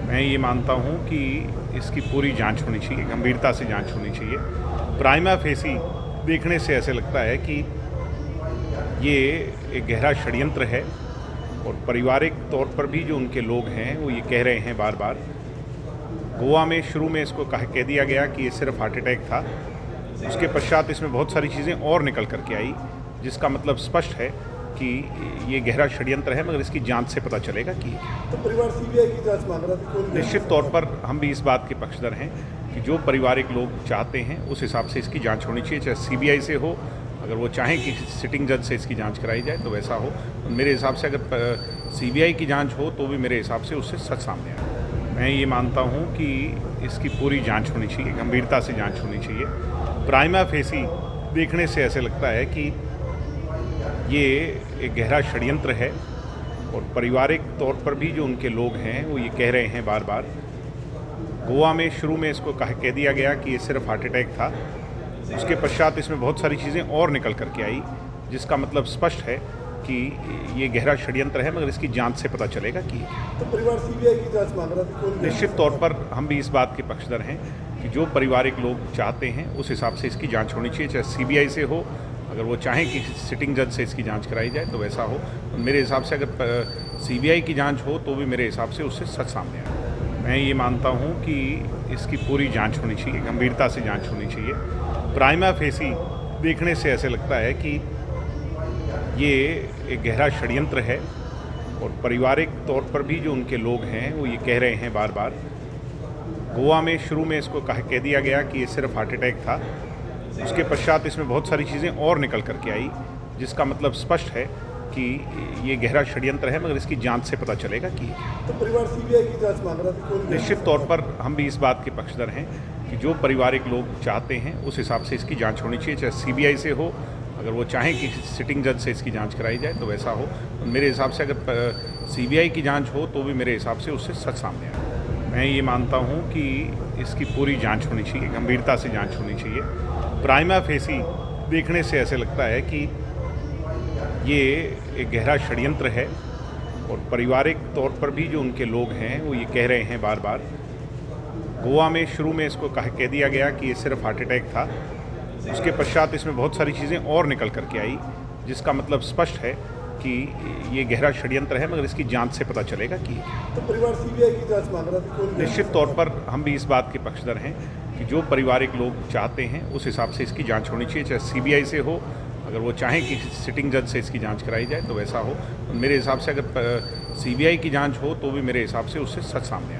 मैं ये मानता हूँ कि इसकी पूरी जांच होनी चाहिए, गंभीरता से जांच होनी चाहिए। प्राइमा फेसी देखने से ऐसे लगता है कि ये एक गहरा षड्यंत्र है और पारिवारिक तौर पर भी जो उनके लोग हैं वो ये कह रहे हैं बार बार। गोवा में शुरू में इसको कह दिया गया कि ये सिर्फ हार्ट अटैक था, उसके पश्चात इसमें बहुत सारी चीज़ें और निकल करके आई, जिसका मतलब स्पष्ट है कि ये गहरा षड्यंत्र है, मगर इसकी जांच से पता चलेगा कि तो परिवार सीबीआई की जांच मांग रहा था। निश्चित तौर पर हम भी इस बात के पक्षधर हैं कि जो पारिवारिक लोग चाहते हैं उस हिसाब से इसकी जांच होनी चाहिए, चाहे सीबीआई से हो, अगर वो चाहें कि सिटिंग जज से इसकी जांच कराई जाए तो वैसा हो। मेरे हिसाब से अगर सीबीआई की जांच हो तो भी मेरे हिसाब से उससे सच सामने आए। मैं ये मानता हूँ कि इसकी पूरी जांच होनी चाहिए, गंभीरता से जांच होनी चाहिए। प्राइमा फेसी देखने से ऐसे लगता है कि ये एक गहरा षड्यंत्र है और पारिवारिक तौर पर भी जो उनके लोग हैं वो ये कह रहे हैं बार बार। गोवा में शुरू में इसको कह दिया गया कि ये सिर्फ हार्ट अटैक था, उसके पश्चात इसमें बहुत सारी चीज़ें और निकल करके आई, जिसका मतलब स्पष्ट है कि ये गहरा षड्यंत्र है, मगर इसकी जांच से पता चलेगा कि तो परिवार सीबीआई की जांच मांग रहा था। निश्चित तौर पर हम भी इस बात के पक्षधर हैं कि जो पारिवारिक लोग चाहते हैं उस हिसाब से इसकी जांच होनी चाहिए, चाहे सीबीआई से हो, अगर वो चाहें कि सिटिंग जज से इसकी जांच कराई जाए तो वैसा हो। मेरे हिसाब से अगर सीबीआई की जांच हो तो भी मेरे हिसाब से उससे सच सामने आए। मैं ये मानता हूँ कि इसकी पूरी जांच होनी चाहिए, गंभीरता से जांच होनी चाहिए। प्राइमा फेसी देखने से ऐसे लगता है कि ये एक गहरा षड्यंत्र है और पारिवारिक तौर पर भी जो उनके लोग हैं वो ये कह रहे हैं बार बार। गोवा में शुरू में इसको कह दिया गया कि ये सिर्फ हार्ट अटैक था, उसके पश्चात इसमें बहुत सारी चीज़ें और निकल करके आई, जिसका मतलब स्पष्ट है कि ये गहरा षड्यंत्र है, मगर इसकी जांच से पता चलेगा कि तो परिवार सीबीआई की जांच मांग रहा था। निश्चित तौर पर हम भी इस बात के पक्षधर हैं कि जो पारिवारिक लोग चाहते हैं उस हिसाब से इसकी जांच होनी चाहिए, चाहे सीबीआई से हो, अगर वो चाहें कि सिटिंग जज से इसकी जांच कराई जाए तो वैसा हो। मेरे हिसाब से अगर सीबीआई की जांच हो तो भी मेरे हिसाब से उससे सच सामने आए। मैं ये मानता हूँ कि इसकी पूरी जांच होनी चाहिए, गंभीरता से जांच होनी चाहिए। प्राइमा फेसी देखने से ऐसे लगता है कि ये एक गहरा षड्यंत्र है और पारिवारिक तौर पर भी जो उनके लोग हैं वो ये कह रहे हैं बार बार। गोवा में शुरू में इसको कह दिया गया कि ये सिर्फ हार्ट अटैक था, उसके पश्चात इसमें बहुत सारी चीज़ें और निकल करके आई, जिसका मतलब स्पष्ट है कि ये गहरा षड्यंत्र है, मगर इसकी जांच से पता चलेगा कि तो परिवार सीबीआई की जांच मांग रहा था। निश्चित तौर पर हम भी इस बात के पक्षधर हैं कि जो पारिवारिक लोग चाहते हैं उस हिसाब से इसकी जांच होनी चाहिए, चाहे सीबीआई से हो, अगर वो चाहें कि सिटिंग जज से इसकी जांच कराई जाए तो वैसा हो। मेरे हिसाब से अगर सीबीआई की जांच हो तो भी मेरे हिसाब से उससे सच सामने आए।